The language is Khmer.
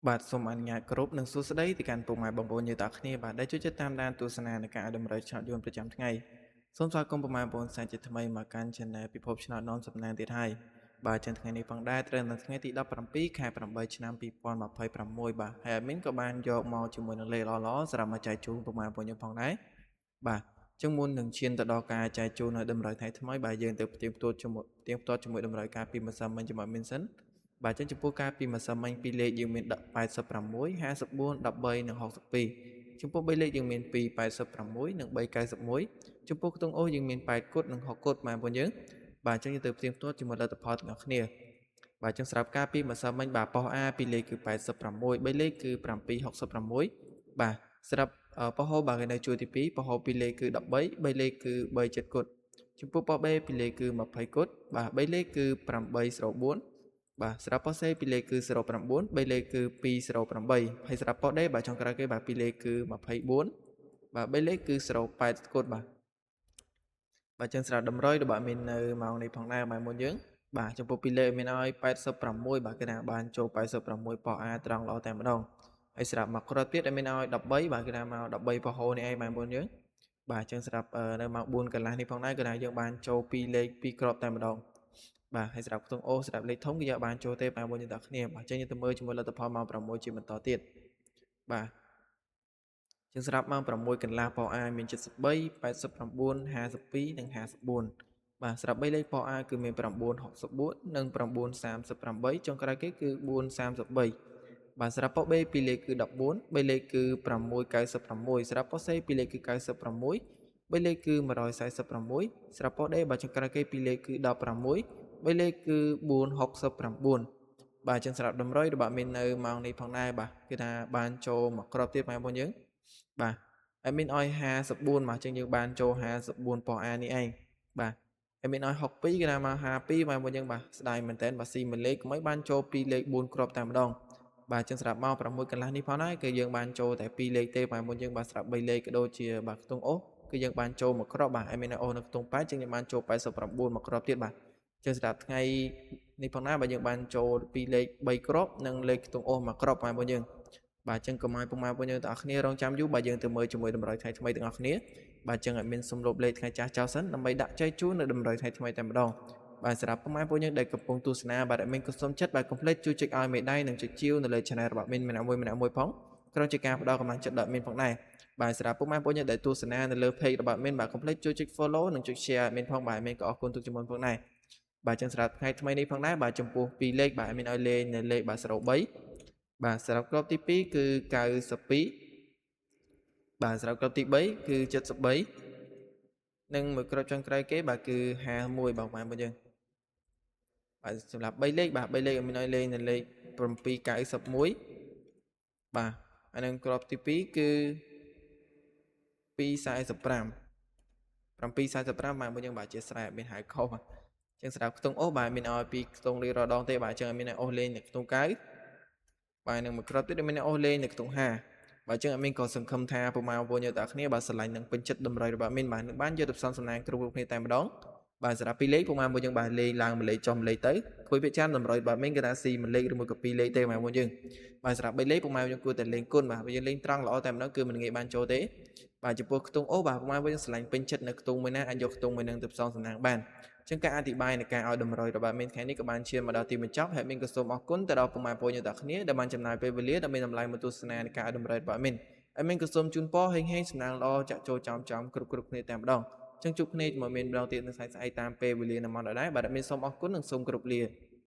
បាទសូមអនុញ្ញាតគោរពនិងសួស្តីទៅកាន់ពុកម៉ែបងប្អូនយើងទាំងអស់គ្នាបាទដែលចូលចិត្តតាមដានទស្សនានៃការឲ្យតម្រូវឆ្នោតយន្តប្រចាំថ្ងៃសូមស្វាគមន៍ពុកម៉ែបងប្អូនសាជាថ្មីមកកាន់ Channel ពិភពឆ្នោតនាំសំណាងទៀតហើយបាទចឹងថ្ងៃនេះផងដែរត្រូវនៅថ្ងៃទី17ខែ8ឆ្នាំ2026បាទហើយ admin ក៏បានយកមកជាមួយនឹងលេខល្អៗសម្រាប់មកចែកជូនពុកម៉ែបងប្អូនយើងផងដែរបាទចឹងមុននឹងឈានទៅដល់ការចែកជូននៅតម្រូវថ្ងៃថ្មីបាទយើងទៅផ្ទៀងផ្ទាត់ជាមួយតម្រូវការពីម្សិលមិញជាមួយ admin សិន បាទចឹងចំពោះការពីម្សិលមិញពីរលេខយើងមាន86 54 13និង62ចំពោះ3លេខយើងមាន2 86និង3 91ចំពោះខ្ទង់អូសយើងមាន8គត់និង6គត់បងប្អូនយើងបាទចឹងយើងទៅផ្ទៀងផ្ទាត់ជាមួយលទ្ធផលទាំងអស់គ្នាបាទចឹងសម្រាប់ការពីម្សិលមិញបាទប៉ុស A ពីរលេខគឺ86 3លេខគឺ766បាទសម្រាប់ប៉ុសហូបាទគេនៅជួរទី2ប៉ុសហូពីរលេខគឺ13 3លេខគឺ37គត់ចំពោះប៉ុស B ពីរលេខគឺ20គត់បាទ3លេខគឺ804បាទស្រាប់ប៉ុស C ពីរលេខគឺ09 3លេខគឺ208ហើយស្រាប់ប៉ុស D បាទចុងក្រោយគេបាទពីរលេខគឺ24បាទ3លេខគឺ08គត់បាទចឹងស្រាប់តម្រុយរបស់មាននៅម៉ោងនេះផងដែរបាទមុនយើងបាទចំពោះពីរលេខមានឲ្យ86បាទគេថាបានចូល86ប៉ុស A ត្រង់ល្អតែម្ដងហើយស្រាប់មកគ្រាប់ទៀតមានឲ្យ13បាទគេថាមក13ប៉ុសហូនេះឯងបាទមុនយើងបាទចឹងស្រាប់នៅម៉ោង4កន្លះនេះផងដែរគឺថាយើងបានចូល2លេខ2គ្រាប់តែម្ដងបាទហើយស្រាប់ខ្ទង់អូស្រាប់លេខធំគឺយើងបានចូលទេបងប្អូនយើងទាំងគ្នាបាទអញ្ចឹងយើងទៅមើលជាមួយលទ្ធផលម៉ោង6ជាបន្តទៀតបាទចឹងស្រាប់ម៉ោង6កន្លះប៉ុស A មាន73 89 52និង54បាទស្រាប់3លេខប៉ុស A គឺមាន964និង938ចុងក្រោយគេគឺ433បាទសម្រាប់ប៉ុស B ពីរលេខគឺ14 3លេខគឺ696សម្រាប់ប៉ុស C ពីរលេខគឺ96 3លេខគឺ146ស្រាប់ប៉ុស D បាទចុងក្រោយគេពីរលេខគឺ16 3លេខគឺ469បាទចឹងសម្រាប់តម្រុយរបស់មាននៅម៉ោងនេះផងដែរបាទគឺថាបានចូលមកគ្រាប់ទៀតបងប្អូនយើងបាទហើយមានឲ្យ54បាទចឹងយើងបានចូល54ប៉ុស A នេះឯងបាទហើយមានឲ្យ62គឺថាមក52បងប្អូនយើងបាទស្ដាយមែនតើបាទស៊ីមួយលេខកុំឲ្យបានចូល2លេខ4គ្រាប់តែម្ដងបាទចឹងសម្រាប់ម៉ោង6កន្លះនេះផងដែរគឺយើងបានចូលតែ2លេខទេបងប្អូនយើងបាទស្រាប់3លេខក៏ដូចជាបាទខ្ទង់អូសគឺយើងបានចូលមួយគ្រាប់បាទហើយមានអូសនៅខ្ទង់8ចឹងយើងបានចូល89មួយគ្រាប់ទៀតបាទចឹងសម្រាប់ថ្ងៃនេះផងដែរបាទយើងបានចូល2លេខ3គ្រាប់និងលេខខ្ទង់អូសមួយគ្រាប់បងប្អូនយើងបាទចឹងកុំឲ្យពុកម៉ែបងប្អូនយើងទាំងអស់គ្នារងចាំយូរបាទយើងទៅមើលជាមួយតម្រូវថ្ងៃថ្មីទាំងអស់គ្នាបាទចឹងឲ្យមានសំលុបលេខថ្ងៃចាស់ចោលសិនដើម្បីដាក់ចែកជូននៅតម្រូវថ្ងៃថ្មីតែម្ដងបាទសម្រាប់ពុកម៉ែបងប្អូនយើងដែលកំពុងទស្សនាបាទមានក៏សូមចិត្តបាទកុំភ្លេចជួយចុចឲ្យមេដៃនិងចុចជាវនៅលើ Channel របស់មីនម្នាក់មួយផងក្រោយជាការផ្ដល់កម្លាំងចិត្តដល់មីនផងដែរបាទសម្រាប់ពុកម៉ែបងប្អូនយើងដែលទស្សនានៅលើ Page របស់មីនបាទកុំភ្លេចជួយចុច Follow និងចុច Share មីនផងបាទមីនក៏អរគុណទុកជាមុនផងដែរបាទចឹងសម្រាប់ថ្ងៃថ្មីនេះផងដែរបាទចំពោះ2លេខបាទមីនឲ្យលេងនៅលេខបាទ03បាទសម្រាប់គ្រាប់ទី2គឺ92បាទសម្រាប់គ្រាប់ទី3គឺ73និងមួយគ្រាប់ចុងក្រោយគេបាទគឺ51បងប្អូនយើងបាទសម្រាប់3លេខបាទ3លេខមានឲ្យលេងនៅលេខ791បាទហើយនឹងគ្រាប់ទី2គឺ245 745បាទមួយយើងបាទជាស្រែមានហៅខុសបាទចឹងសម្រាប់ខ្ទង់អូសបាទមានឲ្យពីខ្ទង់លេខរដងទេបាទចឹងឲ្យមានអូសលេងនៅខ្ទង់9បាទនឹងមួយគ្រាប់ទៀតមានអូសលេងនៅខ្ទង់5បាទចឹងអត់មានក៏សង្ឃឹមថាពុកម៉ែបងប្អូនយើងទាំងអស់គ្នាបាទស្រឡាញ់នឹងពេញចិត្តតម្រូវរបស់មីនបាទនឹងបានយកទៅផ្សំសំណាងគ្រប់គ្នាតែម្ដងបាទសម្រាប់ពីរលេខពុកម៉ែបងប្អូនយើងបាទលេងឡើងមួយលេខចុះមួយលេខទៅគួយពាក្យចាំតម្រូវរបស់មីនគេថាស៊ីមួយលេខឬមួយក៏ពីរលេខទេបងប្អូនយើងបាទសម្រាប់3លេខពុកម៉ែយើងគួរតែលេងគុណបាទយើងលេងត្រង់ល្អតែម្ដងគឺមិនងាយបានចូលទេបាទចំពោះខ្ទង់អូបាទពុកម៉ែយើងស្រឡាញ់ពេញចិត្តនៅខ្ទង់មួយណាអាចយកខ្ទង់មួយនឹងទៅផ្សំសំណាងបានចឹងការអធិប្បាយនៃការឲ្យតម្រុយរបស់មីនថ្ងៃនេះក៏បានឈានមកដល់ទីបញ្ចប់ហើយមីនក៏សូមអរគុណទៅដល់ពុកម៉ែបងប្អូនយើងទាំងគ្នាដែលបានចំណាយពេលវេលាដើម្បីតម្លៃមកទស្សនានៃការឲ្យតម្រុយរបស់មីនហើយមីនក៏សូមជូនពរហេងហេងសំណាងល្អចាក់ចូលចំគ្រប់គ្នាតែម្ដងចឹងជួបគ្នាជាមួយមីនម្ដងទៀតនៅថ្ងៃស្អែកតាមពេលវេលានៅម៉ោងដដែលបាទមីនសូមអរគុណនិងសូមគោរពលា